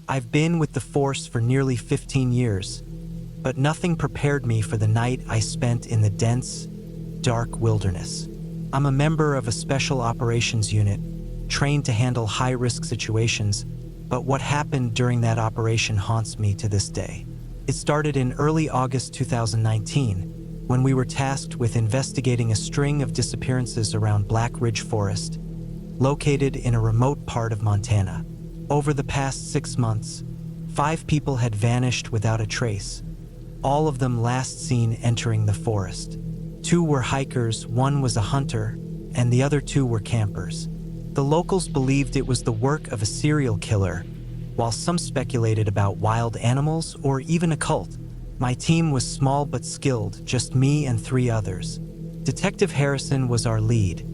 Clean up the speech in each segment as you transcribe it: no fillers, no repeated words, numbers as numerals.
I've been with the force for nearly 15 years, but nothing prepared me for the night I spent in the dense, dark wilderness. I'm a member of a special operations unit, trained to handle high-risk situations, but what happened during that operation haunts me to this day. It started in early August 2019, when we were tasked with investigating a string of disappearances around Black Ridge Forest, located in a remote part of Montana. Over the past 6 months, 5 people had vanished without a trace, all of them last seen entering the forest. 2 were hikers, 1 was a hunter, and the other 2 were campers. The locals believed it was the work of a serial killer, while some speculated about wild animals or even a cult. My team was small but skilled, just me and 3 others. Detective Harrison was our lead,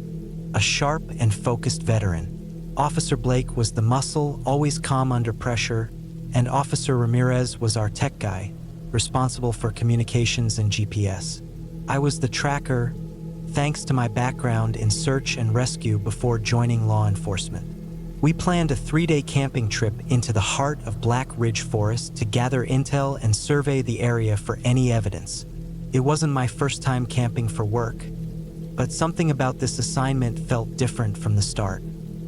a sharp and focused veteran. Officer Blake was the muscle, always calm under pressure, and Officer Ramirez was our tech guy, responsible for communications and GPS. I was the tracker, thanks to my background in search and rescue before joining law enforcement. We planned a 3-day camping trip into the heart of Black Ridge Forest to gather intel and survey the area for any evidence. It wasn't my first time camping for work, but something about this assignment felt different from the start.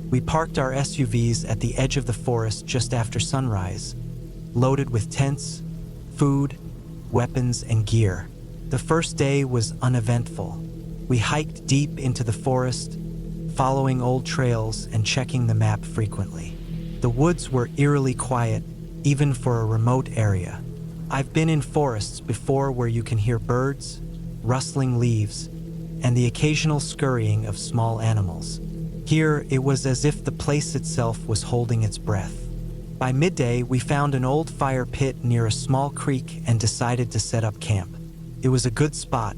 We parked our SUVs at the edge of the forest just after sunrise, loaded with tents, food, weapons, and gear. The first day was uneventful. We hiked deep into the forest, following old trails and checking the map frequently. The woods were eerily quiet, even for a remote area. I've been in forests before where you can hear birds, rustling leaves, and the occasional scurrying of small animals. Here, it was as if the place itself was holding its breath. By midday, we found an old fire pit near a small creek and decided to set up camp. It was a good spot,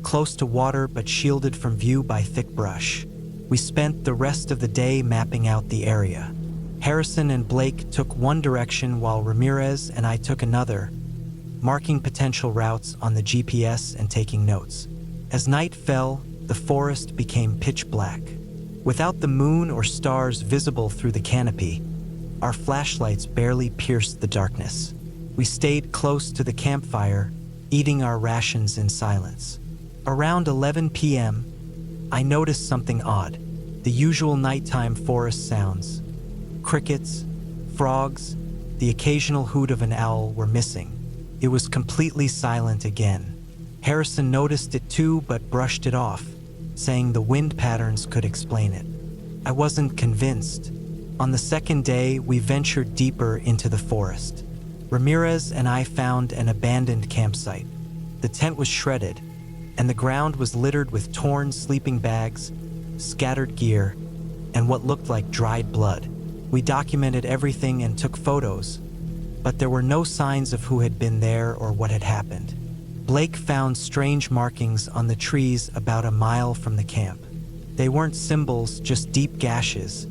close to water but shielded from view by thick brush. We spent the rest of the day mapping out the area. Harrison and Blake took one direction while Ramirez and I took another, marking potential routes on the GPS and taking notes. As night fell, the forest became pitch black. Without the moon or stars visible through the canopy, our flashlights barely pierced the darkness. We stayed close to the campfire, eating our rations in silence. Around 11 p.m., I noticed something odd. The usual nighttime forest sounds, crickets, frogs, the occasional hoot of an owl were missing. It was completely silent again. Harrison noticed it too, but brushed it off, saying the wind patterns could explain it. I wasn't convinced. On the second day, we ventured deeper into the forest. Ramirez and I found an abandoned campsite. The tent was shredded, and the ground was littered with torn sleeping bags, scattered gear, and what looked like dried blood. We documented everything and took photos, but there were no signs of who had been there or what had happened. Blake found strange markings on the trees about a mile from the camp. They weren't symbols, just deep gashes,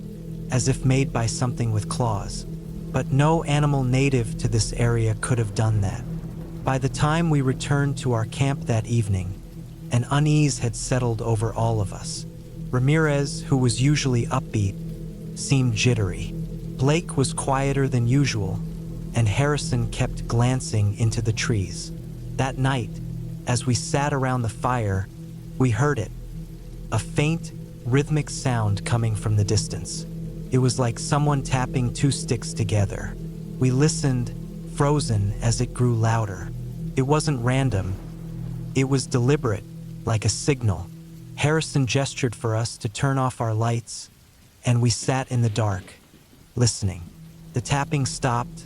as if made by something with claws. But no animal native to this area could have done that. By the time we returned to our camp that evening, an unease had settled over all of us. Ramirez, who was usually upbeat, seemed jittery. Blake was quieter than usual, and Harrison kept glancing into the trees. That night, as we sat around the fire, we heard it, a faint, rhythmic sound coming from the distance. It was like someone tapping 2 sticks together. We listened, frozen, as it grew louder. It wasn't random. It was deliberate, like a signal. Harrison gestured for us to turn off our lights, and we sat in the dark, listening. The tapping stopped,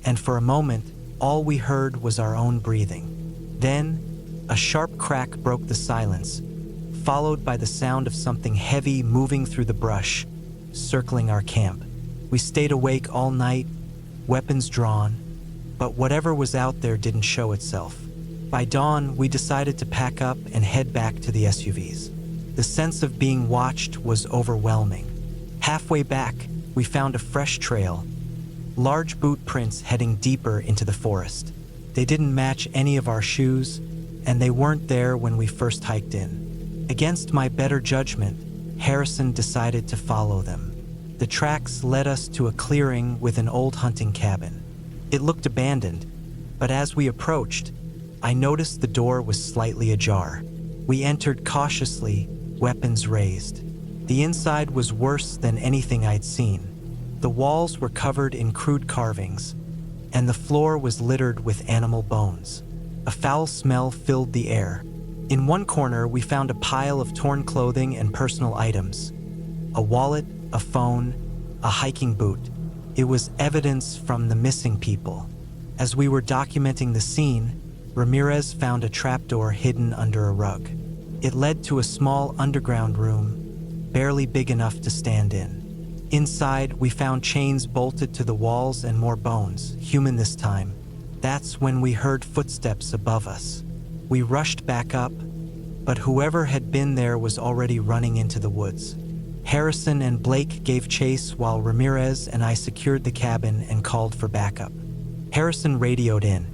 and for a moment, all we heard was our own breathing. Then, a sharp crack broke the silence, followed by the sound of something heavy moving through the brush, circling our camp. We stayed awake all night, weapons drawn, but whatever was out there didn't show itself. By dawn, we decided to pack up and head back to the SUVs. The sense of being watched was overwhelming. Halfway back, we found a fresh trail, large boot prints heading deeper into the forest. They didn't match any of our shoes, and they weren't there when we first hiked in. Against my better judgment, Harrison decided to follow them. The tracks led us to a clearing with an old hunting cabin. It looked abandoned, but as we approached, I noticed the door was slightly ajar. We entered cautiously, weapons raised. The inside was worse than anything I'd seen. The walls were covered in crude carvings, and the floor was littered with animal bones. A foul smell filled the air. In one corner, we found a pile of torn clothing and personal items. A wallet, a phone, a hiking boot. It was evidence from the missing people. As we were documenting the scene, Ramirez found a trapdoor hidden under a rug. It led to a small underground room, barely big enough to stand in. Inside, we found chains bolted to the walls and more bones, human this time. That's when we heard footsteps above us. We rushed back up, but whoever had been there was already running into the woods. Harrison and Blake gave chase while Ramirez and I secured the cabin and called for backup. Harrison radioed in,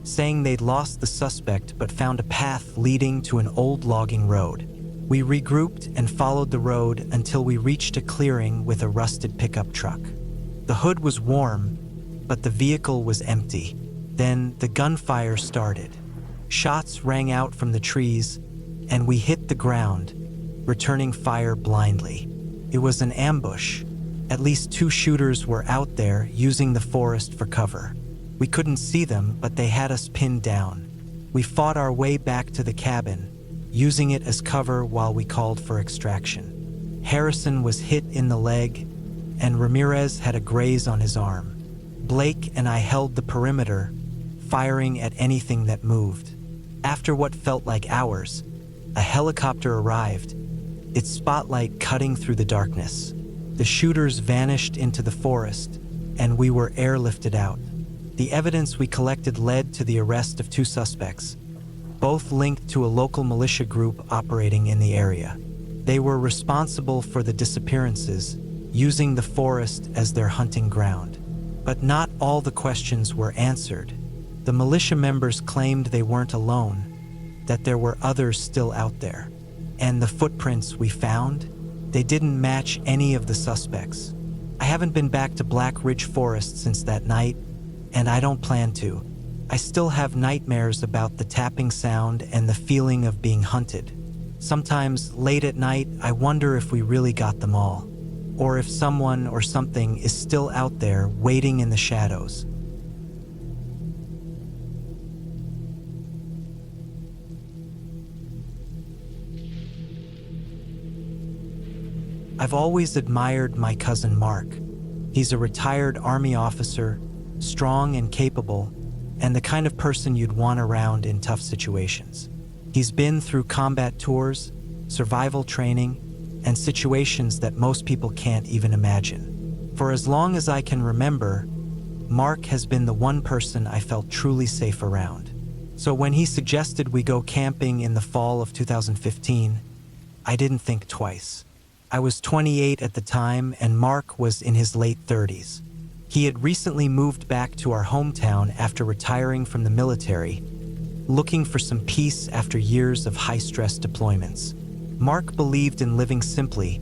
saying they'd lost the suspect but found a path leading to an old logging road. We regrouped and followed the road until we reached a clearing with a rusted pickup truck. The hood was warm, but the vehicle was empty. Then the gunfire started. Shots rang out from the trees, and we hit the ground, returning fire blindly. It was an ambush. At least 2 shooters were out there using the forest for cover. We couldn't see them, but they had us pinned down. We fought our way back to the cabin, using it as cover while we called for extraction. Harrison was hit in the leg, and Ramirez had a graze on his arm. Blake and I held the perimeter, firing at anything that moved. After what felt like hours, a helicopter arrived, its spotlight cutting through the darkness. The shooters vanished into the forest, and we were airlifted out. The evidence we collected led to the arrest of 2 suspects, both linked to a local militia group operating in the area. They were responsible for the disappearances, using the forest as their hunting ground. But not all the questions were answered. The militia members claimed they weren't alone, that there were others still out there. And the footprints we found, they didn't match any of the suspects. I haven't been back to Black Ridge Forest since that night, and I don't plan to. I still have nightmares about the tapping sound and the feeling of being hunted. Sometimes, late at night, I wonder if we really got them all, or if someone or something is still out there waiting in the shadows. I've always admired my cousin Mark. He's a retired Army officer, strong and capable, and the kind of person you'd want around in tough situations. He's been through combat tours, survival training, and situations that most people can't even imagine. For as long as I can remember, Mark has been the one person I felt truly safe around. So when he suggested we go camping in the fall of 2015, I didn't think twice. I was 28 at the time, and Mark was in his late 30s. He had recently moved back to our hometown after retiring from the military, looking for some peace after years of high-stress deployments. Mark believed in living simply,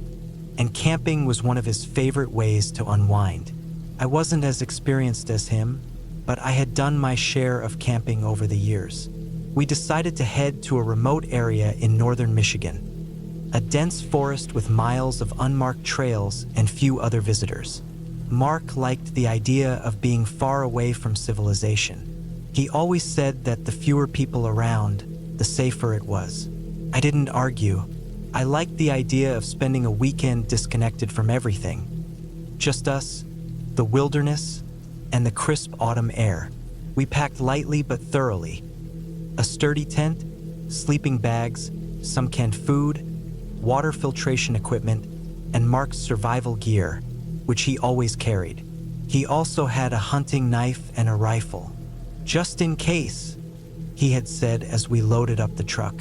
and camping was one of his favorite ways to unwind. I wasn't as experienced as him, but I had done my share of camping over the years. We decided to head to a remote area in northern Michigan, a dense forest with miles of unmarked trails and few other visitors. Mark liked the idea of being far away from civilization. He always said that the fewer people around, the safer it was. I didn't argue. I liked the idea of spending a weekend disconnected from everything. Just us, the wilderness, and the crisp autumn air. We packed lightly but thoroughly. A sturdy tent, sleeping bags, some canned food, water filtration equipment, and Mark's survival gear, which he always carried. He also had a hunting knife and a rifle. Just in case, he had said as we loaded up the truck.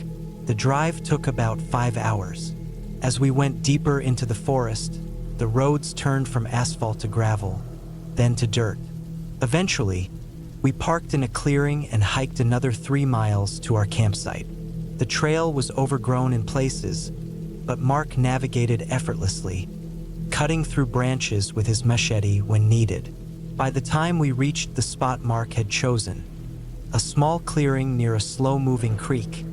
The drive took about 5 hours. As we went deeper into the forest, the roads turned from asphalt to gravel, then to dirt. Eventually, we parked in a clearing and hiked another 3 miles to our campsite. The trail was overgrown in places, but Mark navigated effortlessly, cutting through branches with his machete when needed. By the time we reached the spot Mark had chosen, a small clearing near a slow-moving creek,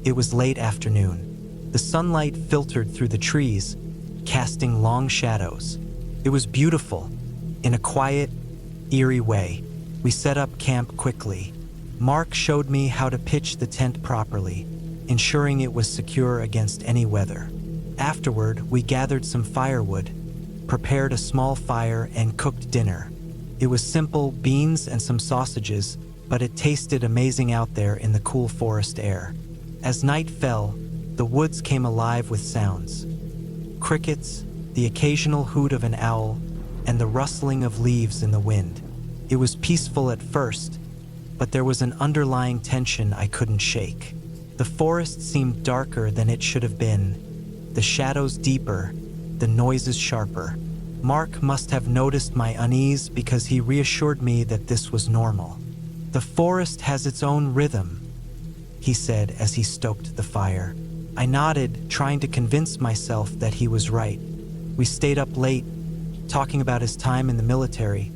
it was late afternoon. The sunlight filtered through the trees, casting long shadows. It was beautiful, in a quiet, eerie way. We set up camp quickly. Mark showed me how to pitch the tent properly, ensuring it was secure against any weather. Afterward, we gathered some firewood, prepared a small fire, and cooked dinner. It was simple, beans and some sausages, but it tasted amazing out there in the cool forest air. As night fell, the woods came alive with sounds. Crickets, the occasional hoot of an owl, and the rustling of leaves in the wind. It was peaceful at first, but there was an underlying tension I couldn't shake. The forest seemed darker than it should have been, the shadows deeper, the noises sharper. Mark must have noticed my unease because he reassured me that this was normal. "The forest has its own rhythm," he said as he stoked the fire. I nodded, trying to convince myself that he was right. We stayed up late, talking about his time in the military,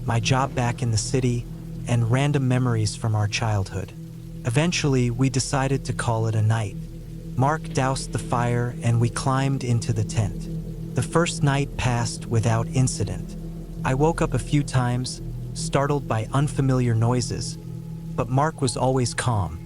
my job back in the city, and random memories from our childhood. Eventually, we decided to call it a night. Mark doused the fire and we climbed into the tent. The first night passed without incident. I woke up a few times, startled by unfamiliar noises, but Mark was always calm,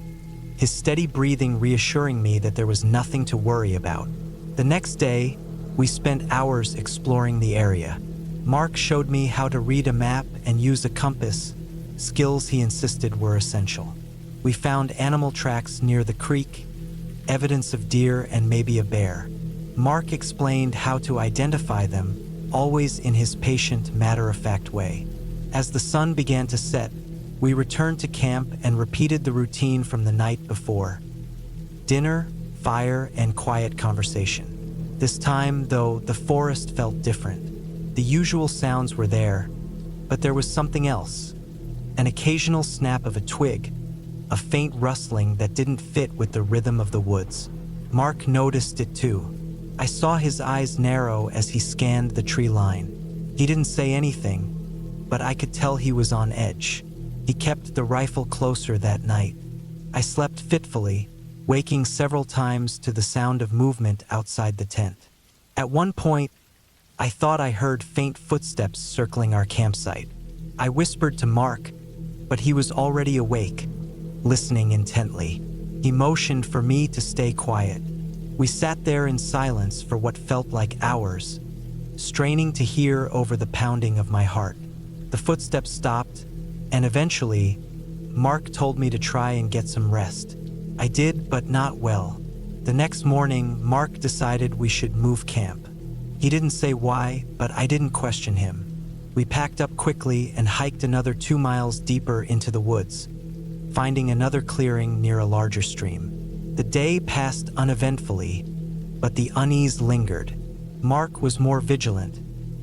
his steady breathing reassuring me that there was nothing to worry about. The next day, we spent hours exploring the area. Mark showed me how to read a map and use a compass, skills he insisted were essential. We found animal tracks near the creek, evidence of deer and maybe a bear. Mark explained how to identify them, always in his patient, matter-of-fact way. As the sun began to set, we returned to camp and repeated the routine from the night before. Dinner, fire, and quiet conversation. This time, though, the forest felt different. The usual sounds were there, but there was something else. An occasional snap of a twig, a faint rustling that didn't fit with the rhythm of the woods. Mark noticed it too. I saw his eyes narrow as he scanned the tree line. He didn't say anything, but I could tell he was on edge. He kept the rifle closer that night. I slept fitfully, waking several times to the sound of movement outside the tent. At one point, I thought I heard faint footsteps circling our campsite. I whispered to Mark, but he was already awake, listening intently. He motioned for me to stay quiet. We sat there in silence for what felt like hours, straining to hear over the pounding of my heart. The footsteps stopped, and eventually, Mark told me to try and get some rest. I did, but not well. The next morning, Mark decided we should move camp. He didn't say why, but I didn't question him. We packed up quickly and hiked another 2 miles deeper into the woods, finding another clearing near a larger stream. The day passed uneventfully, but the unease lingered. Mark was more vigilant,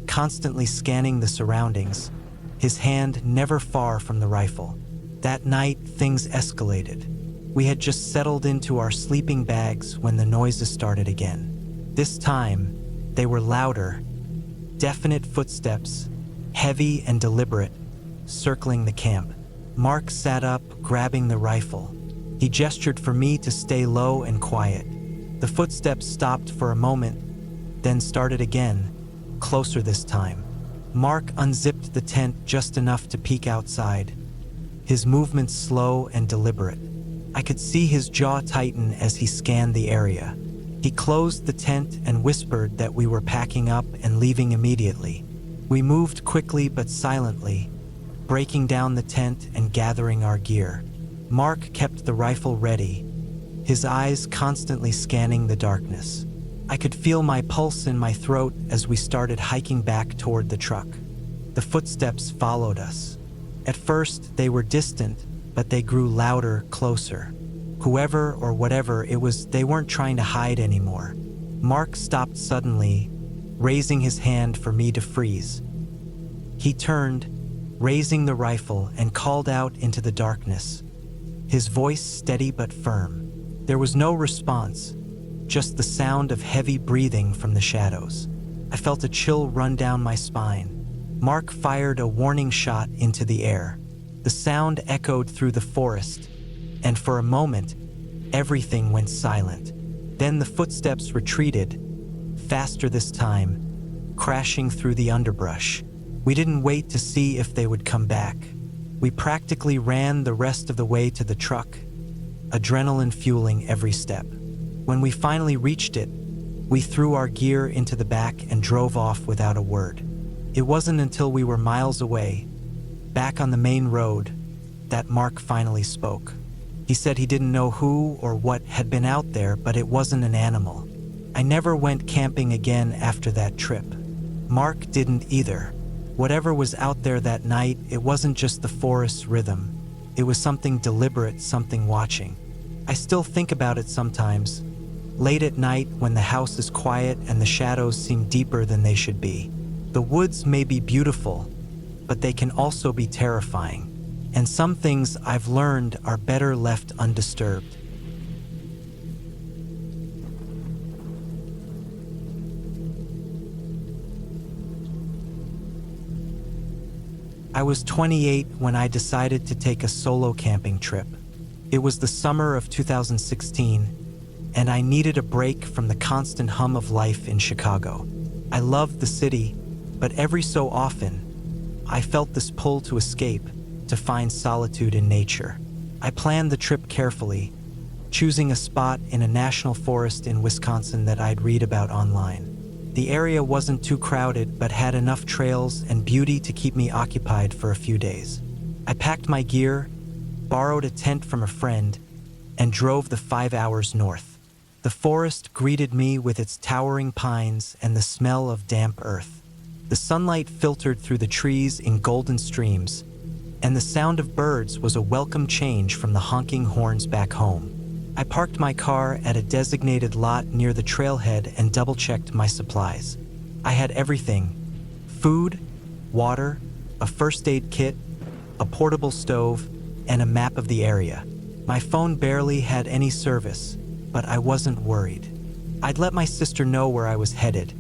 constantly scanning the surroundings, his hand never far from the rifle. That night, things escalated. We had just settled into our sleeping bags when the noises started again. This time, they were louder, definite footsteps, heavy and deliberate, circling the camp. Mark sat up, grabbing the rifle. He gestured for me to stay low and quiet. The footsteps stopped for a moment, then started again, closer this time. Mark unzipped the tent just enough to peek outside, his movements slow and deliberate. I could see his jaw tighten as he scanned the area. He closed the tent and whispered that we were packing up and leaving immediately. We moved quickly but silently, breaking down the tent and gathering our gear. Mark kept the rifle ready, his eyes constantly scanning the darkness. I could feel my pulse in my throat as we started hiking back toward the truck. The footsteps followed us. At first, they were distant, but they grew louder, closer. Whoever or whatever it was, they weren't trying to hide anymore. Mark stopped suddenly, raising his hand for me to freeze. He turned, raising the rifle, and called out into the darkness, his voice steady but firm. There was no response, just the sound of heavy breathing from the shadows. I felt a chill run down my spine. Mark fired a warning shot into the air. The sound echoed through the forest, and for a moment, everything went silent. Then the footsteps retreated, faster this time, crashing through the underbrush. We didn't wait to see if they would come back. We practically ran the rest of the way to the truck, adrenaline fueling every step. When we finally reached it, we threw our gear into the back and drove off without a word. It wasn't until we were miles away, back on the main road, that Mark finally spoke. He said he didn't know who or what had been out there, but it wasn't an animal. I never went camping again after that trip. Mark didn't either. Whatever was out there that night, it wasn't just the forest's rhythm. It was something deliberate, something watching. I still think about it sometimes, late at night when the house is quiet and the shadows seem deeper than they should be. The woods may be beautiful, but they can also be terrifying. And some things I've learned are better left undisturbed. I was 28 when I decided to take a solo camping trip. It was the summer of 2016, and I needed a break from the constant hum of life in Chicago. I loved the city, but every so often, I felt this pull to escape, to find solitude in nature. I planned the trip carefully, choosing a spot in a national forest in Wisconsin that I'd read about online. The area wasn't too crowded, but had enough trails and beauty to keep me occupied for a few days. I packed my gear, borrowed a tent from a friend, and drove the 5 hours north. The forest greeted me with its towering pines and the smell of damp earth. The sunlight filtered through the trees in golden streams, and the sound of birds was a welcome change from the honking horns back home. I parked my car at a designated lot near the trailhead and double-checked my supplies. I had everything: food, water, a first aid kit, a portable stove, and a map of the area. My phone barely had any service, but I wasn't worried. I'd let my sister know where I was headed,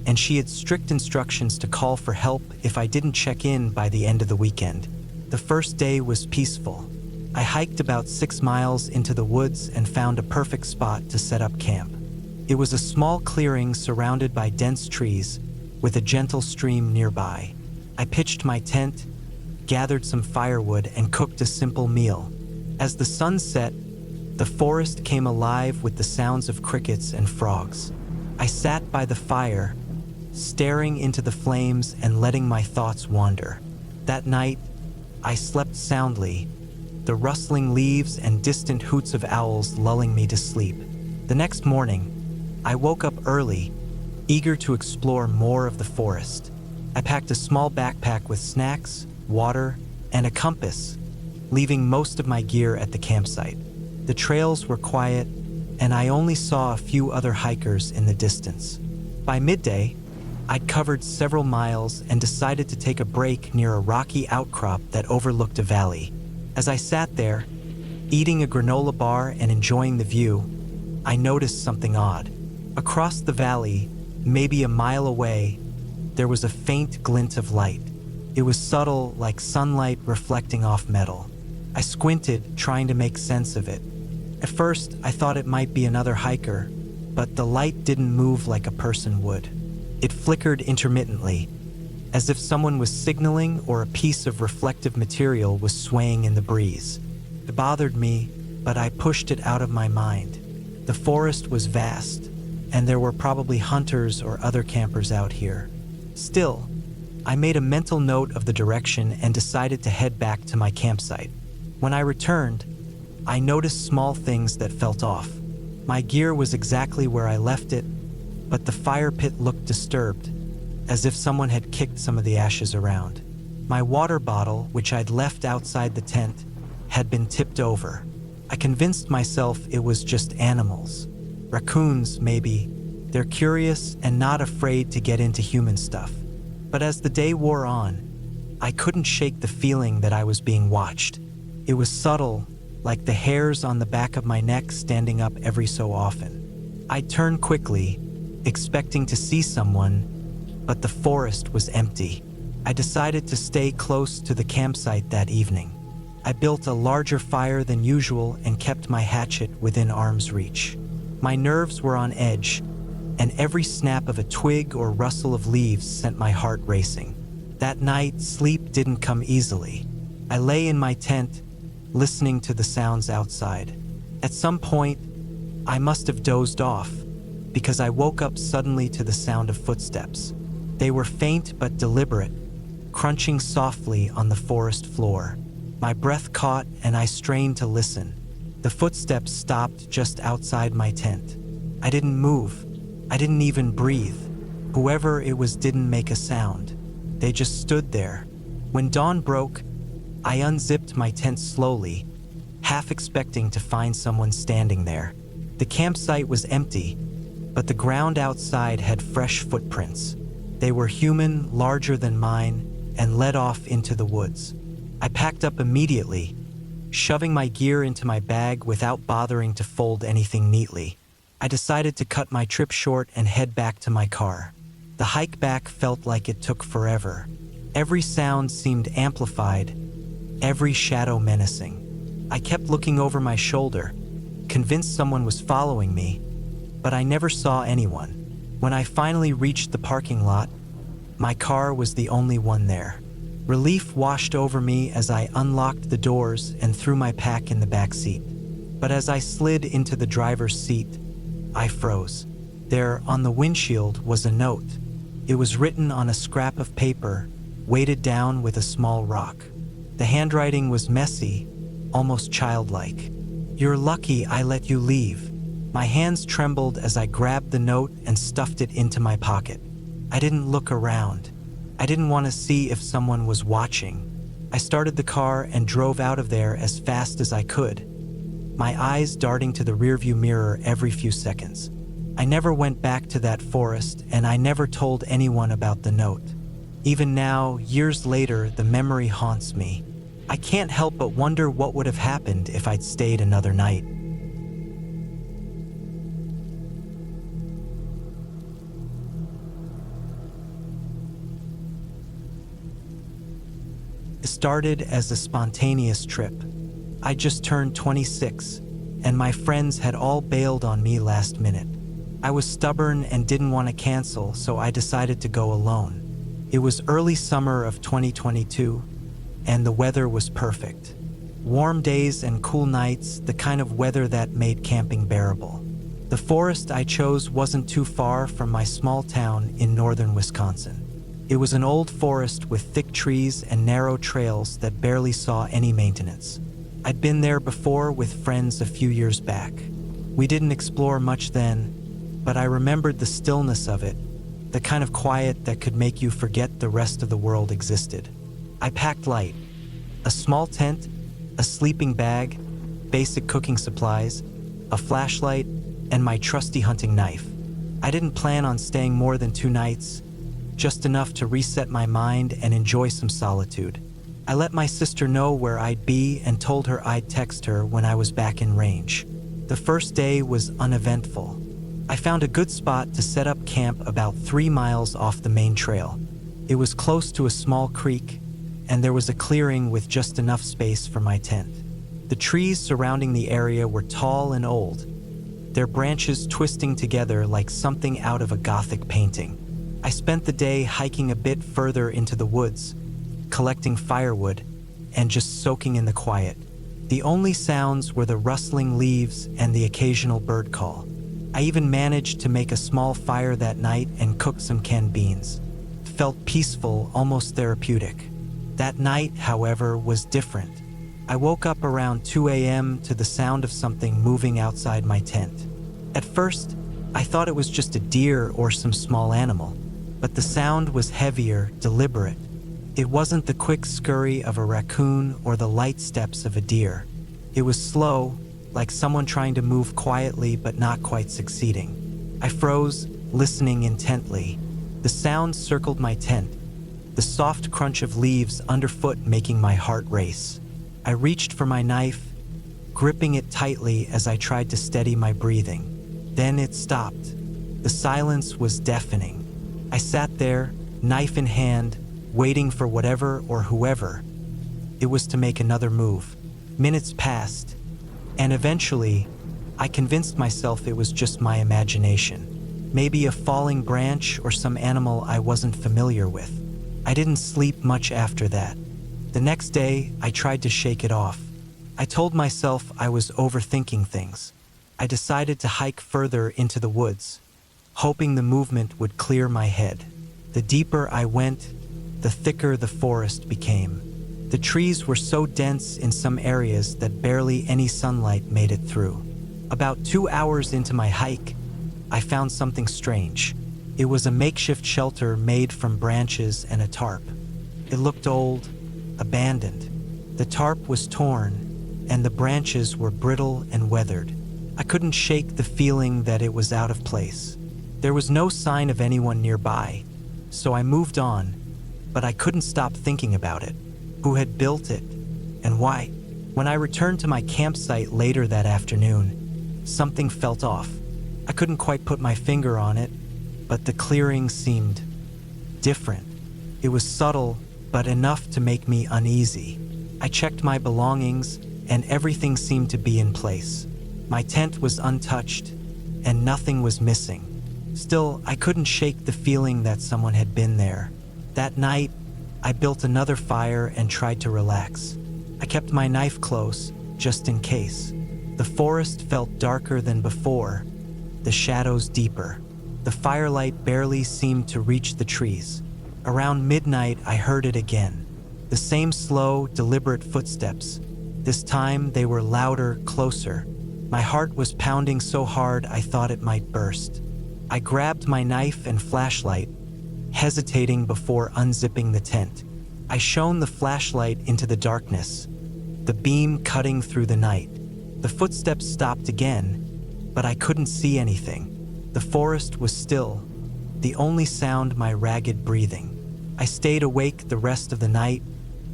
and she had strict instructions to call for help if I didn't check in by the end of the weekend. The first day was peaceful. I hiked about 6 miles into the woods and found a perfect spot to set up camp. It was a small clearing surrounded by dense trees, with a gentle stream nearby. I pitched my tent, gathered some firewood, and cooked a simple meal. As the sun set, the forest came alive with the sounds of crickets and frogs. I sat by the fire, staring into the flames and letting my thoughts wander. That night, I slept soundly, the rustling leaves and distant hoots of owls lulling me to sleep. The next morning, I woke up early, eager to explore more of the forest. I packed a small backpack with snacks, water, and a compass, leaving most of my gear at the campsite. The trails were quiet, and I only saw a few other hikers in the distance. By midday, I'd covered several miles and decided to take a break near a rocky outcrop that overlooked a valley. As I sat there, eating a granola bar and enjoying the view, I noticed something odd. Across the valley, maybe a mile away, there was a faint glint of light. It was subtle, like sunlight reflecting off metal. I squinted, trying to make sense of it. At first, I thought it might be another hiker, but the light didn't move like a person would. It flickered intermittently, as if someone was signaling or a piece of reflective material was swaying in the breeze. It bothered me, but I pushed it out of my mind. The forest was vast, and there were probably hunters or other campers out here. Still, I made a mental note of the direction and decided to head back to my campsite. When I returned, I noticed small things that felt off. My gear was exactly where I left it, but the fire pit looked disturbed, as if someone had kicked some of the ashes around. My water bottle, which I'd left outside the tent, had been tipped over. I convinced myself it was just animals. Raccoons, maybe. They're curious and not afraid to get into human stuff. But as the day wore on, I couldn't shake the feeling that I was being watched. It was subtle, like the hairs on the back of my neck standing up every so often. I'd turn quickly, expecting to see someone, but the forest was empty. I decided to stay close to the campsite that evening. I built a larger fire than usual and kept my hatchet within arm's reach. My nerves were on edge, and every snap of a twig or rustle of leaves sent my heart racing. That night, sleep didn't come easily. I lay in my tent, listening to the sounds outside. At some point, I must have dozed off, because I woke up suddenly to the sound of footsteps. They were faint but deliberate, crunching softly on the forest floor. My breath caught and I strained to listen. The footsteps stopped just outside my tent. I didn't move. I didn't even breathe. Whoever it was didn't make a sound. They just stood there. When dawn broke, I unzipped my tent slowly, half expecting to find someone standing there. The campsite was empty, but the ground outside had fresh footprints. They were human, larger than mine, and led off into the woods. I packed up immediately, shoving my gear into my bag without bothering to fold anything neatly. I decided to cut my trip short and head back to my car. The hike back felt like it took forever. Every sound seemed amplified, every shadow menacing. I kept looking over my shoulder, convinced someone was following me, but I never saw anyone. When I finally reached the parking lot, my car was the only one there. Relief washed over me as I unlocked the doors and threw my pack in the back seat. But as I slid into the driver's seat, I froze. There, on the windshield, was a note. It was written on a scrap of paper, weighted down with a small rock. The handwriting was messy, almost childlike. "You're lucky I let you leave." My hands trembled as I grabbed the note and stuffed it into my pocket. I didn't look around. I didn't want to see if someone was watching. I started the car and drove out of there as fast as I could, my eyes darting to the rearview mirror every few seconds. I never went back to that forest, and I never told anyone about the note. Even now, years later, the memory haunts me. I can't help but wonder what would have happened if I'd stayed another night. It started as a spontaneous trip. I just turned 26, and my friends had all bailed on me last minute. I was stubborn and didn't want to cancel, so I decided to go alone. It was early summer of 2022, and the weather was perfect. Warm days and cool nights, the kind of weather that made camping bearable. The forest I chose wasn't too far from my small town in northern Wisconsin. It was an old forest with thick trees and narrow trails that barely saw any maintenance. I'd been there before with friends a few years back. We didn't explore much then, but I remembered the stillness of it, the kind of quiet that could make you forget the rest of the world existed. I packed light: a small tent, a sleeping bag, basic cooking supplies, a flashlight, and my trusty hunting knife. I didn't plan on staying more than 2 nights, just enough to reset my mind and enjoy some solitude. I let my sister know where I'd be and told her I'd text her when I was back in range. The first day was uneventful. I found a good spot to set up camp about 3 miles off the main trail. It was close to a small creek, and there was a clearing with just enough space for my tent. The trees surrounding the area were tall and old, their branches twisting together like something out of a Gothic painting. I spent the day hiking a bit further into the woods, collecting firewood, and just soaking in the quiet. The only sounds were the rustling leaves and the occasional bird call. I even managed to make a small fire that night and cook some canned beans. It felt peaceful, almost therapeutic. That night, however, was different. I woke up around 2 a.m. to the sound of something moving outside my tent. At first, I thought it was just a deer or some small animal, but the sound was heavier, deliberate. It wasn't the quick scurry of a raccoon or the light steps of a deer. It was slow, like someone trying to move quietly but not quite succeeding. I froze, listening intently. The sound circled my tent, the soft crunch of leaves underfoot making my heart race. I reached for my knife, gripping it tightly as I tried to steady my breathing. Then it stopped. The silence was deafening. I sat there, knife in hand, waiting for whatever or whoever it was to make another move. Minutes passed, and eventually, I convinced myself it was just my imagination. Maybe a falling branch or some animal I wasn't familiar with. I didn't sleep much after that. The next day, I tried to shake it off. I told myself I was overthinking things. I decided to hike further into the woods, hoping the movement would clear my head. The deeper I went, the thicker the forest became. The trees were so dense in some areas that barely any sunlight made it through. About 2 hours into my hike, I found something strange. It was a makeshift shelter made from branches and a tarp. It looked old, abandoned. The tarp was torn, and the branches were brittle and weathered. I couldn't shake the feeling that it was out of place. There was no sign of anyone nearby, so I moved on, but I couldn't stop thinking about it. Who had built it, and why? When I returned to my campsite later that afternoon, something felt off. I couldn't quite put my finger on it, but the clearing seemed different. It was subtle, but enough to make me uneasy. I checked my belongings, and everything seemed to be in place. My tent was untouched, and nothing was missing. Still, I couldn't shake the feeling that someone had been there. That night, I built another fire and tried to relax. I kept my knife close, just in case. The forest felt darker than before, the shadows deeper. The firelight barely seemed to reach the trees. Around midnight, I heard it again. The same slow, deliberate footsteps. This time, they were louder, closer. My heart was pounding so hard I thought it might burst. I grabbed my knife and flashlight, hesitating before unzipping the tent. I shone the flashlight into the darkness, the beam cutting through the night. The footsteps stopped again, but I couldn't see anything. The forest was still, the only sound my ragged breathing. I stayed awake the rest of the night,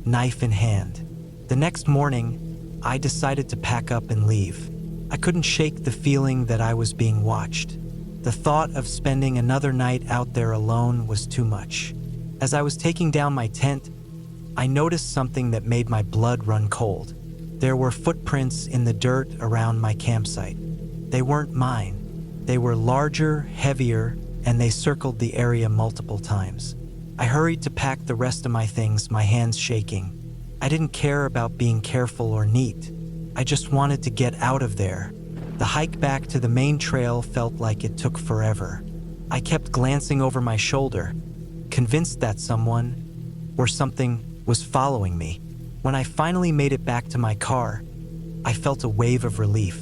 knife in hand. The next morning, I decided to pack up and leave. I couldn't shake the feeling that I was being watched. The thought of spending another night out there alone was too much. As I was taking down my tent, I noticed something that made my blood run cold. There were footprints in the dirt around my campsite. They weren't mine. They were larger, heavier, and they circled the area multiple times. I hurried to pack the rest of my things, my hands shaking. I didn't care about being careful or neat. I just wanted to get out of there. The hike back to the main trail felt like it took forever. I kept glancing over my shoulder, convinced that someone or something was following me. When I finally made it back to my car, I felt a wave of relief.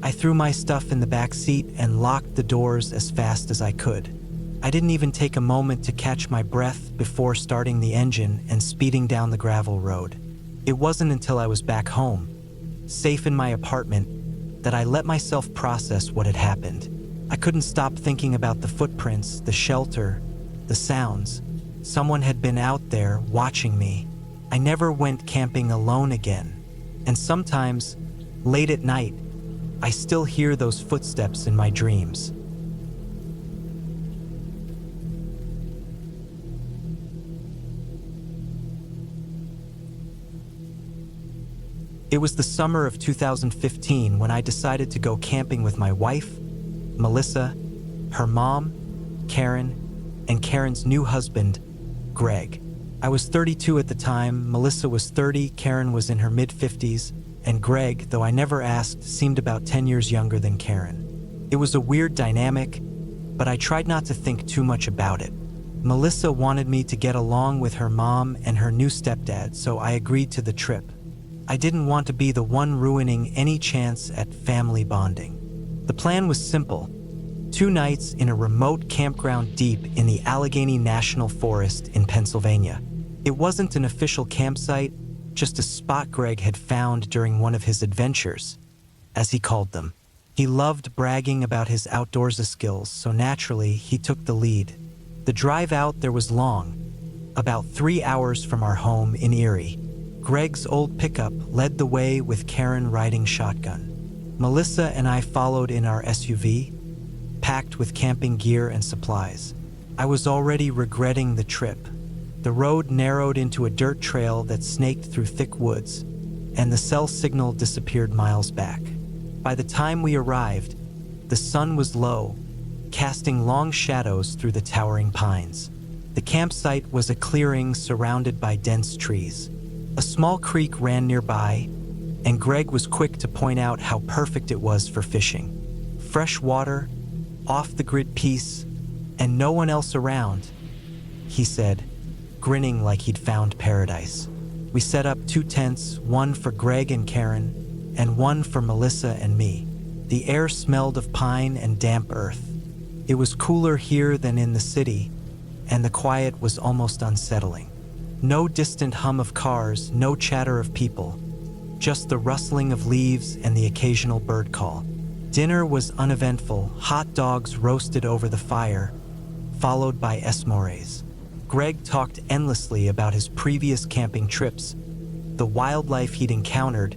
I threw my stuff in the back seat and locked the doors as fast as I could. I didn't even take a moment to catch my breath before starting the engine and speeding down the gravel road. It wasn't until I was back home, safe in my apartment, that I let myself process what had happened. I couldn't stop thinking about the footprints, the shelter, the sounds. Someone had been out there watching me. I never went camping alone again. And sometimes, late at night, I still hear those footsteps in my dreams. It was the summer of 2015 when I decided to go camping with my wife, Melissa, her mom, Karen, and Karen's new husband, Greg. I was 32 at the time, Melissa was 30, Karen was in her mid-50s, and Greg, though I never asked, seemed about 10 years younger than Karen. It was a weird dynamic, but I tried not to think too much about it. Melissa wanted me to get along with her mom and her new stepdad, so I agreed to the trip. I didn't want to be the one ruining any chance at family bonding. The plan was simple. 2 nights in a remote campground deep in the Allegheny National Forest in Pennsylvania. It wasn't an official campsite, just a spot Greg had found during one of his adventures, as he called them. He loved bragging about his outdoorsy skills, so naturally he took the lead. The drive out there was long, about 3 hours from our home in Erie. Greg's old pickup led the way with Karen riding shotgun. Melissa and I followed in our SUV, packed with camping gear and supplies. I was already regretting the trip. The road narrowed into a dirt trail that snaked through thick woods, and the cell signal disappeared miles back. By the time we arrived, the sun was low, casting long shadows through the towering pines. The campsite was a clearing surrounded by dense trees. A small creek ran nearby, and Greg was quick to point out how perfect it was for fishing. Fresh water, off-the-grid peace, and no one else around, he said, grinning like he'd found paradise. We set up 2 tents, one for Greg and Karen, and one for Melissa and me. The air smelled of pine and damp earth. It was cooler here than in the city, and the quiet was almost unsettling. No distant hum of cars, no chatter of people, just the rustling of leaves and the occasional bird call. Dinner was uneventful, hot dogs roasted over the fire, followed by s'mores. Greg talked endlessly about his previous camping trips, the wildlife he'd encountered,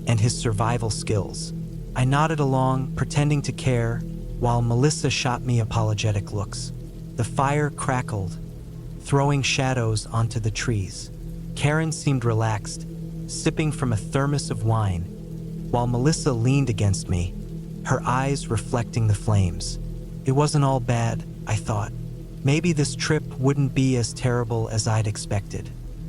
and his survival skills. I nodded along, pretending to care, while Melissa shot me apologetic looks. The fire crackled, throwing shadows onto the trees. Karen seemed relaxed, sipping from a thermos of wine, while Melissa leaned against me, her eyes reflecting the flames. It wasn't all bad, I thought. Maybe this trip wouldn't be as terrible as I'd expected.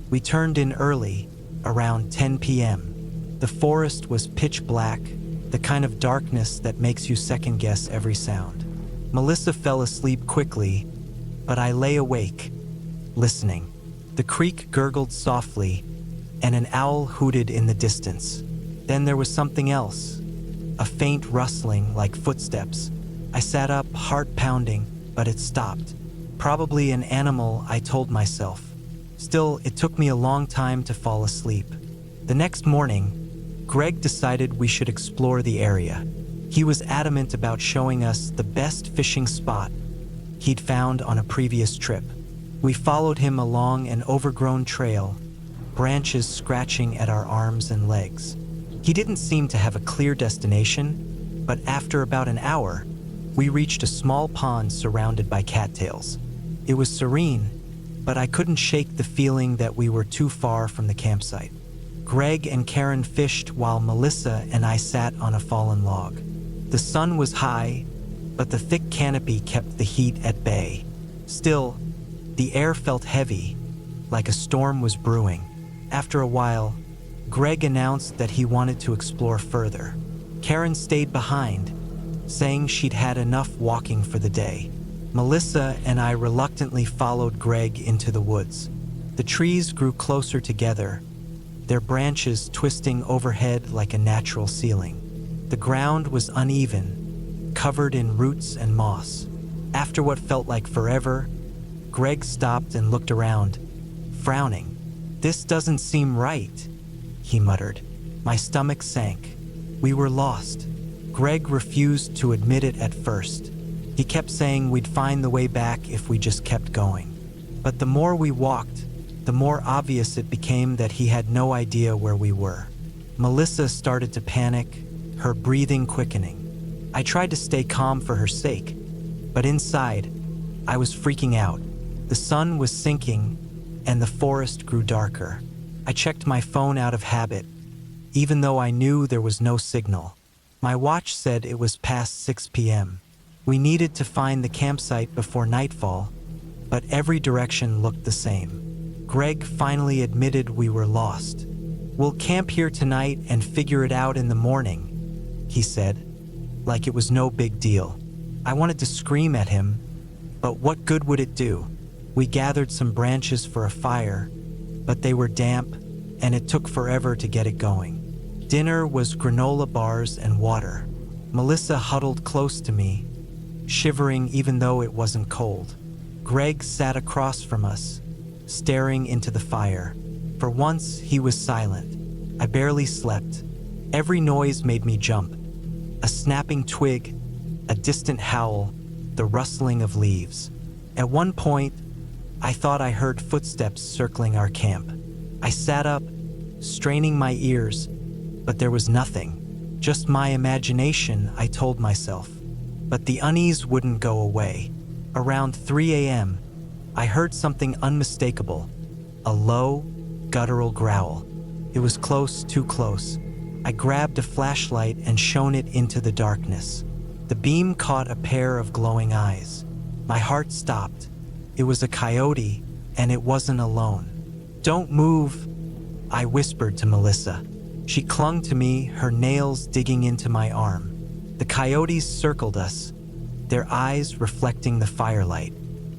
We turned in early, around 10 p.m. The forest was pitch black, the kind of darkness that makes you second-guess every sound. Melissa fell asleep quickly, but I lay awake, listening. The creek gurgled softly, and an owl hooted in the distance. Then there was something else, a faint rustling like footsteps. I sat up, heart pounding, but it stopped. Probably an animal, I told myself. Still, it took me a long time to fall asleep. The next morning, Greg decided we should explore the area. He was adamant about showing us the best fishing spot he'd found on a previous trip. We followed him along an overgrown trail, branches scratching at our arms and legs. He didn't seem to have a clear destination, but after about an hour, we reached a small pond surrounded by cattails. It was serene, but I couldn't shake the feeling that we were too far from the campsite. Greg and Karen fished while Melissa and I sat on a fallen log. The sun was high, but the thick canopy kept the heat at bay. Still, the air felt heavy, like a storm was brewing. After a while, Greg announced that he wanted to explore further. Karen stayed behind, saying she'd had enough walking for the day. Melissa and I reluctantly followed Greg into the woods. The trees grew closer together, their branches twisting overhead like a natural ceiling. The ground was uneven, covered in roots and moss. After what felt like forever, Greg stopped and looked around, frowning. "This doesn't seem right," he muttered. My stomach sank. We were lost. Greg refused to admit it at first. He kept saying we'd find the way back if we just kept going. But the more we walked, the more obvious it became that he had no idea where we were. Melissa started to panic, her breathing quickening. I tried to stay calm for her sake, but inside, I was freaking out. The sun was sinking, and the forest grew darker. I checked my phone out of habit, even though I knew there was no signal. My watch said it was past 6 p.m. We needed to find the campsite before nightfall, but every direction looked the same. Greg finally admitted we were lost. "We'll camp here tonight and figure it out in the morning," he said, like it was no big deal. I wanted to scream at him, but what good would it do? We gathered some branches for a fire, but they were damp, and it took forever to get it going. Dinner was granola bars and water. Melissa huddled close to me, shivering even though it wasn't cold. Greg sat across from us, staring into the fire. For once, he was silent. I barely slept. Every noise made me jump. A snapping twig, a distant howl, the rustling of leaves. At one point, I thought I heard footsteps circling our camp. I sat up, straining my ears, but there was nothing. Just my imagination, I told myself. But the unease wouldn't go away. Around 3 a.m., I heard something unmistakable, a low, guttural growl. It was close, too close. I grabbed a flashlight and shone it into the darkness. The beam caught a pair of glowing eyes. My heart stopped. It was a coyote, and it wasn't alone. "Don't move," I whispered to Melissa. She clung to me, her nails digging into my arm. The coyotes circled us, their eyes reflecting the firelight.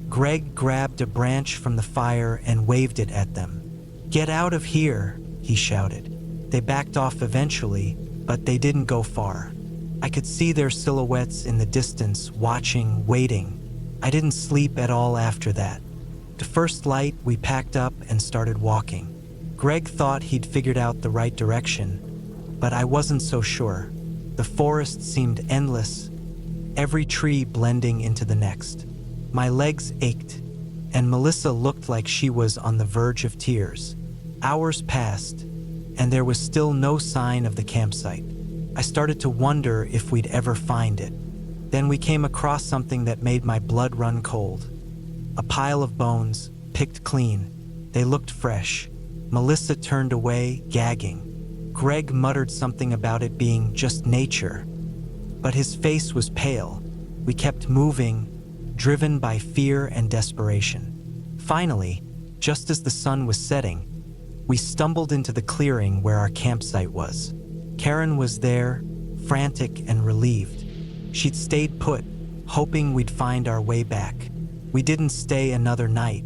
Greg grabbed a branch from the fire and waved it at them. "Get out of here," he shouted. They backed off eventually, but they didn't go far. I could see their silhouettes in the distance, watching, waiting. I didn't sleep at all after that. The first light, we packed up and started walking. Greg thought he'd figured out the right direction, but I wasn't so sure. The forest seemed endless, every tree blending into the next. My legs ached, and Melissa looked like she was on the verge of tears. Hours passed, and there was still no sign of the campsite. I started to wonder if we'd ever find it. Then we came across something that made my blood run cold. A pile of bones, picked clean. They looked fresh. Melissa turned away, gagging. Greg muttered something about it being just nature, but his face was pale. We kept moving, driven by fear and desperation. Finally, just as the sun was setting, we stumbled into the clearing where our campsite was. Karen was there, frantic and relieved. She'd stayed put, hoping we'd find our way back. We didn't stay another night.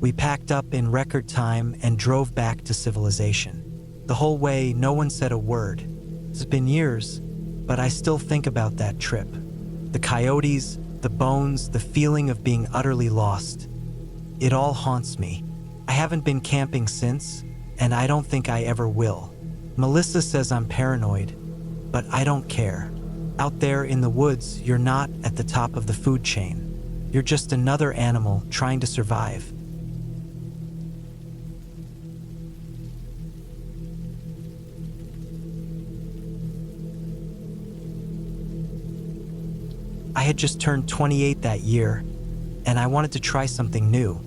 We packed up in record time and drove back to civilization. The whole way, no one said a word. It's been years, but I still think about that trip. The coyotes, the bones, the feeling of being utterly lost. It all haunts me. I haven't been camping since, and I don't think I ever will. Melissa says I'm paranoid, but I don't care. Out there in the woods, you're not at the top of the food chain. You're just another animal trying to survive. I had just turned 28 that year, and I wanted to try something new.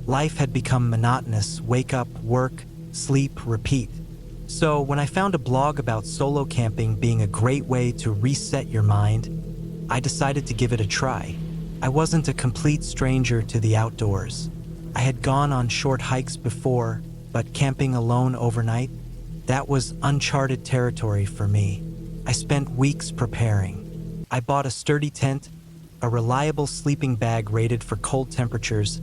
Life had become monotonous: wake up, work, sleep, repeat. So when I found a blog about solo camping being a great way to reset your mind, I decided to give it a try. I wasn't a complete stranger to the outdoors. I had gone on short hikes before, but camping alone overnight, that was uncharted territory for me. I spent weeks preparing. I bought a sturdy tent, a reliable sleeping bag rated for cold temperatures,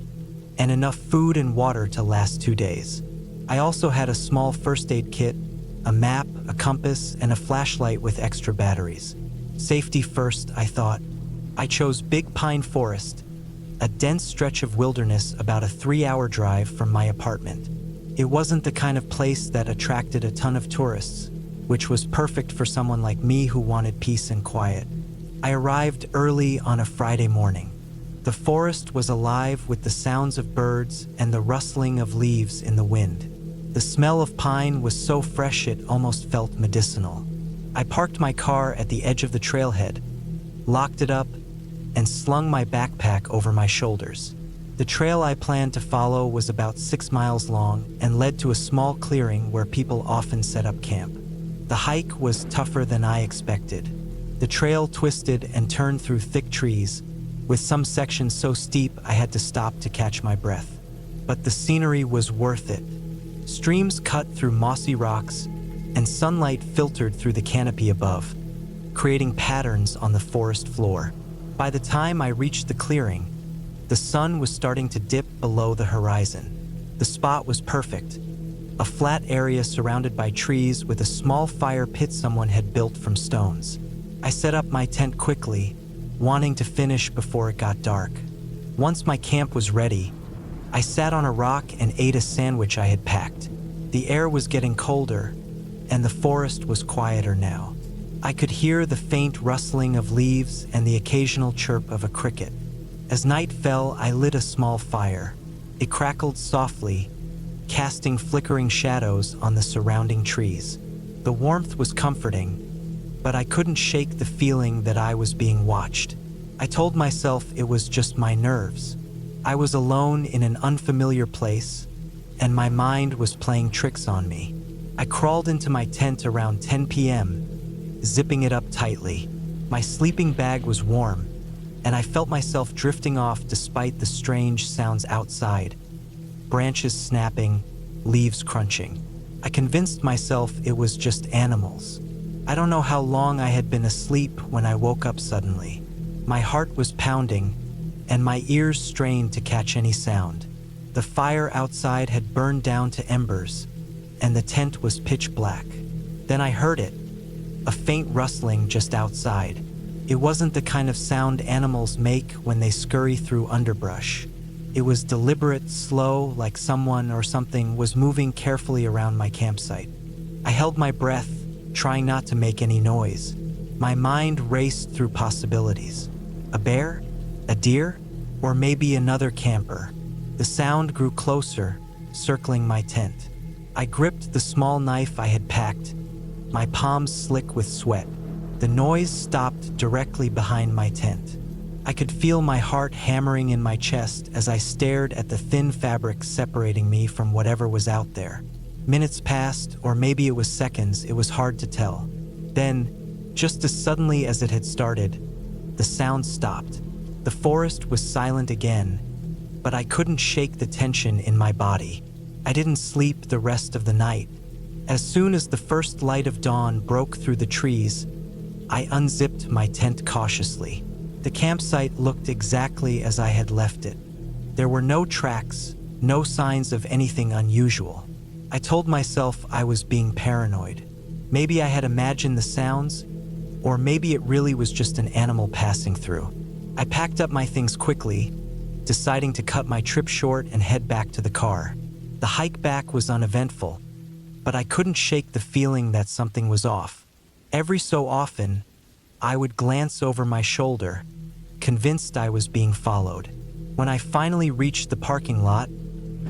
and enough food and water to last 2 days. I also had a small first aid kit, a map, a compass, and a flashlight with extra batteries. Safety first, I thought. I chose Big Pine Forest, a dense stretch of wilderness about a 3-hour drive from my apartment. It wasn't the kind of place that attracted a ton of tourists, which was perfect for someone like me who wanted peace and quiet. I arrived early on a Friday morning. The forest was alive with the sounds of birds and the rustling of leaves in the wind. The smell of pine was so fresh it almost felt medicinal. I parked my car at the edge of the trailhead, locked it up, and slung my backpack over my shoulders. The trail I planned to follow was about 6 miles long and led to a small clearing where people often set up camp. The hike was tougher than I expected. The trail twisted and turned through thick trees, with some sections so steep I had to stop to catch my breath. But the scenery was worth it. Streams cut through mossy rocks, and sunlight filtered through the canopy above, creating patterns on the forest floor. By the time I reached the clearing, the sun was starting to dip below the horizon. The spot was perfect, a flat area surrounded by trees with a small fire pit someone had built from stones. I set up my tent quickly, wanting to finish before it got dark. Once my camp was ready, I sat on a rock and ate a sandwich I had packed. The air was getting colder, and the forest was quieter now. I could hear the faint rustling of leaves and the occasional chirp of a cricket. As night fell, I lit a small fire. It crackled softly, casting flickering shadows on the surrounding trees. The warmth was comforting, but I couldn't shake the feeling that I was being watched. I told myself it was just my nerves. I was alone in an unfamiliar place, and my mind was playing tricks on me. I crawled into my tent around 10 p.m., zipping it up tightly. My sleeping bag was warm, and I felt myself drifting off despite the strange sounds outside. Branches snapping, leaves crunching. I convinced myself it was just animals. I don't know how long I had been asleep when I woke up suddenly. My heart was pounding, and my ears strained to catch any sound. The fire outside had burned down to embers, and the tent was pitch black. Then I heard it, a faint rustling just outside. It wasn't the kind of sound animals make when they scurry through underbrush. It was deliberate, slow, like someone or something was moving carefully around my campsite. I held my breath, trying not to make any noise. My mind raced through possibilities. A bear? A deer? Or maybe another camper? The sound grew closer, circling my tent. I gripped the small knife I had packed, my palms slick with sweat. The noise stopped directly behind my tent. I could feel my heart hammering in my chest as I stared at the thin fabric separating me from whatever was out there. Minutes passed, or maybe it was seconds, it was hard to tell. Then, just as suddenly as it had started, the sound stopped. The forest was silent again, but I couldn't shake the tension in my body. I didn't sleep the rest of the night. As soon as the first light of dawn broke through the trees, I unzipped my tent cautiously. The campsite looked exactly as I had left it. There were no tracks, no signs of anything unusual. I told myself I was being paranoid. Maybe I had imagined the sounds, or maybe it really was just an animal passing through. I packed up my things quickly, deciding to cut my trip short and head back to the car. The hike back was uneventful, but I couldn't shake the feeling that something was off. Every so often, I would glance over my shoulder, convinced I was being followed. When I finally reached the parking lot,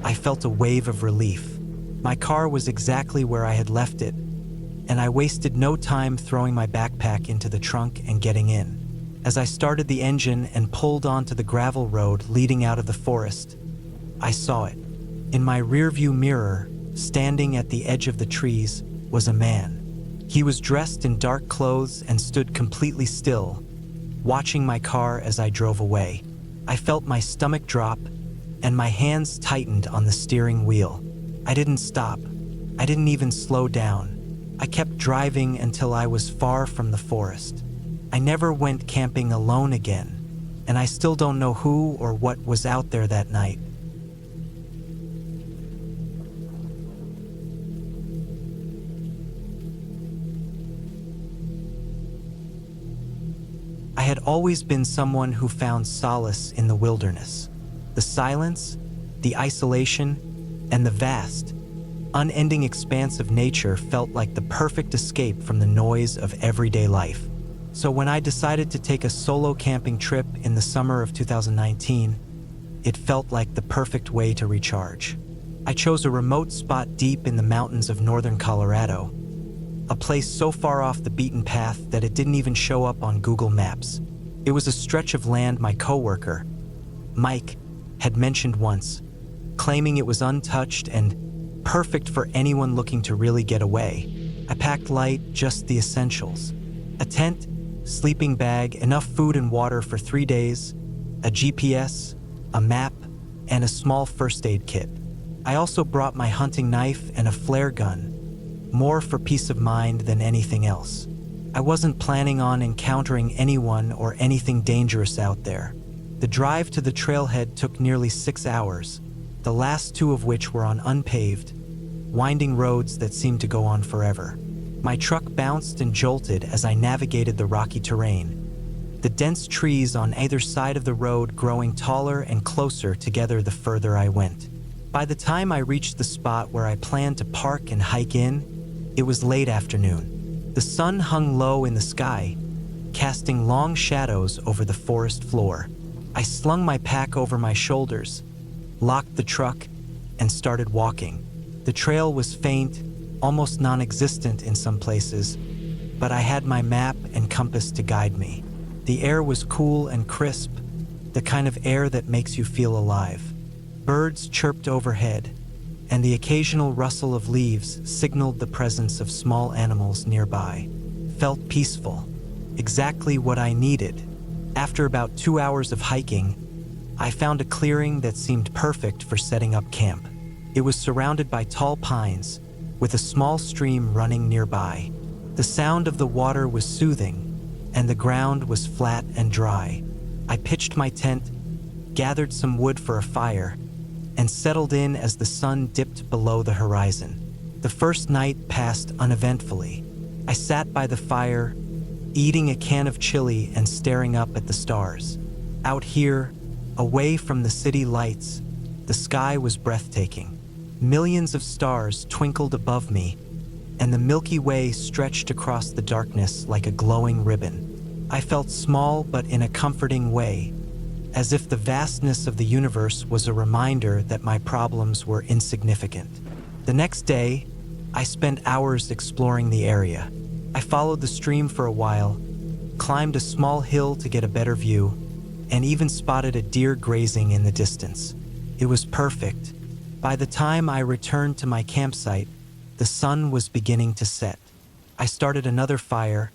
I felt a wave of relief. My car was exactly where I had left it, and I wasted no time throwing my backpack into the trunk and getting in. As I started the engine and pulled onto the gravel road leading out of the forest, I saw it. In my rearview mirror, standing at the edge of the trees, was a man. He was dressed in dark clothes and stood completely still, watching my car as I drove away. I felt my stomach drop, and my hands tightened on the steering wheel. I didn't stop. I didn't even slow down. I kept driving until I was far from the forest. I never went camping alone again, and I still don't know who or what was out there that night. I had always been someone who found solace in the wilderness. The silence, the isolation, and the vast, unending expanse of nature felt like the perfect escape from the noise of everyday life. So when I decided to take a solo camping trip in the summer of 2019, it felt like the perfect way to recharge. I chose a remote spot deep in the mountains of northern Colorado, a place so far off the beaten path that it didn't even show up on Google Maps. It was a stretch of land my coworker, Mike, had mentioned once, claiming it was untouched and perfect for anyone looking to really get away. I packed light, just the essentials. A tent, sleeping bag, enough food and water for 3 days, a GPS, a map, and a small first aid kit. I also brought my hunting knife and a flare gun, more for peace of mind than anything else. I wasn't planning on encountering anyone or anything dangerous out there. The drive to the trailhead took nearly 6 hours, the last 2 of which were on unpaved, winding roads that seemed to go on forever. My truck bounced and jolted as I navigated the rocky terrain, the dense trees on either side of the road growing taller and closer together the further I went. By the time I reached the spot where I planned to park and hike in, it was late afternoon. The sun hung low in the sky, casting long shadows over the forest floor. I slung my pack over my shoulders, locked the truck, and started walking. The trail was faint, almost non-existent in some places, but I had my map and compass to guide me. The air was cool and crisp, the kind of air that makes you feel alive. Birds chirped overhead, and the occasional rustle of leaves signaled the presence of small animals nearby. Felt peaceful, exactly what I needed. After about 2 hours of hiking, I found a clearing that seemed perfect for setting up camp. It was surrounded by tall pines, with a small stream running nearby. The sound of the water was soothing, and the ground was flat and dry. I pitched my tent, gathered some wood for a fire, and settled in as the sun dipped below the horizon. The first night passed uneventfully. I sat by the fire, eating a can of chili and staring up at the stars. Out here, away from the city lights, the sky was breathtaking. Millions of stars twinkled above me, and the Milky Way stretched across the darkness like a glowing ribbon. I felt small but in a comforting way, as if the vastness of the universe was a reminder that my problems were insignificant. The next day, I spent hours exploring the area. I followed the stream for a while, climbed a small hill to get a better view, and even spotted a deer grazing in the distance. It was perfect. By the time I returned to my campsite, the sun was beginning to set. I started another fire,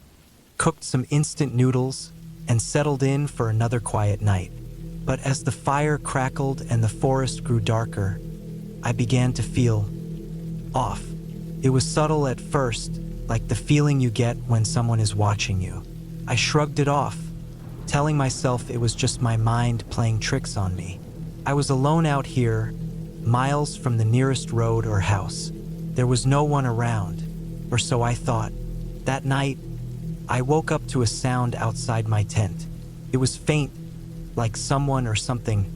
cooked some instant noodles, and settled in for another quiet night. But as the fire crackled and the forest grew darker, I began to feel off. It was subtle at first, like the feeling you get when someone is watching you. I shrugged it off, telling myself it was just my mind playing tricks on me. I was alone out here, miles from the nearest road or house. There was no one around, or so I thought. That night, I woke up to a sound outside my tent. It was faint, like someone or something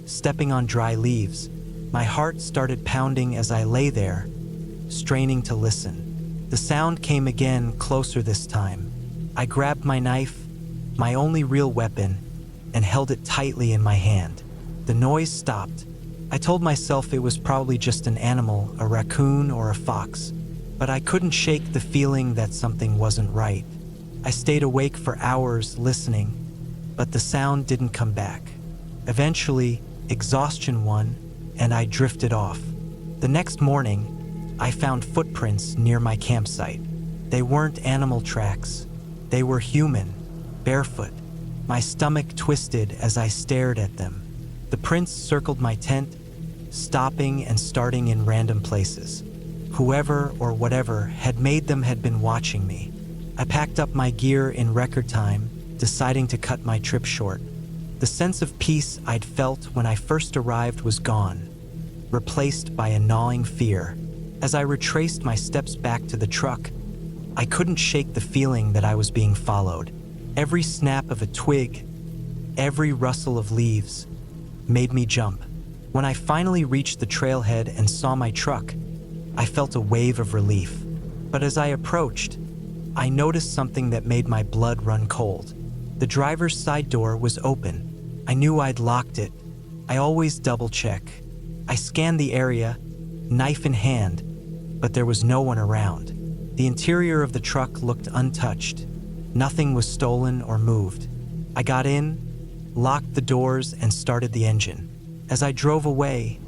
stepping on dry leaves. My heart started pounding as I lay there, straining to listen. The sound came again, closer this time. I grabbed my knife, my only real weapon, and held it tightly in my hand. The noise stopped. I told myself it was probably just an animal, a raccoon or a fox, but I couldn't shake the feeling that something wasn't right. I stayed awake for hours listening, but the sound didn't come back. Eventually, exhaustion won, and I drifted off. The next morning, I found footprints near my campsite. They weren't animal tracks. They were human, barefoot. My stomach twisted as I stared at them. The prints circled my tent, stopping and starting in random places. Whoever or whatever had made them had been watching me. I packed up my gear in record time, deciding to cut my trip short. The sense of peace I'd felt when I first arrived was gone, replaced by a gnawing fear. As I retraced my steps back to the truck, I couldn't shake the feeling that I was being followed. Every snap of a twig, every rustle of leaves, made me jump. When I finally reached the trailhead and saw my truck, I felt a wave of relief. But as I approached, I noticed something that made my blood run cold. The driver's side door was open. I knew I'd locked it. I always double-check. I scanned the area, knife in hand, but there was no one around. The interior of the truck looked untouched. Nothing was stolen or moved. I got in, locked the doors, and started the engine. As I drove away,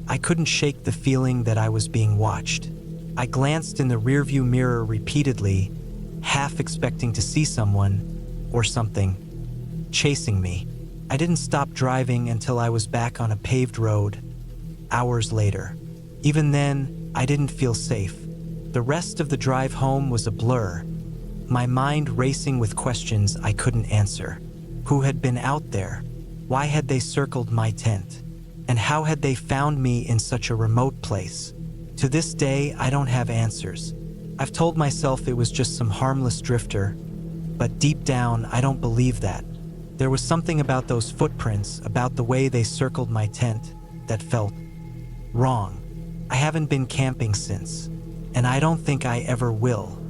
I couldn't shake the feeling that I was being watched. I glanced in the rearview mirror repeatedly, half expecting to see someone, or something, chasing me. I didn't stop driving until I was back on a paved road, hours later. Even then, I didn't feel safe. The rest of the drive home was a blur, my mind racing with questions I couldn't answer. Who had been out there? Why had they circled my tent? And how had they found me in such a remote place? To this day, I don't have answers. I've told myself it was just some harmless drifter, but deep down, I don't believe that. There was something about those footprints, about the way they circled my tent, that felt wrong. I haven't been camping since, and I don't think I ever will.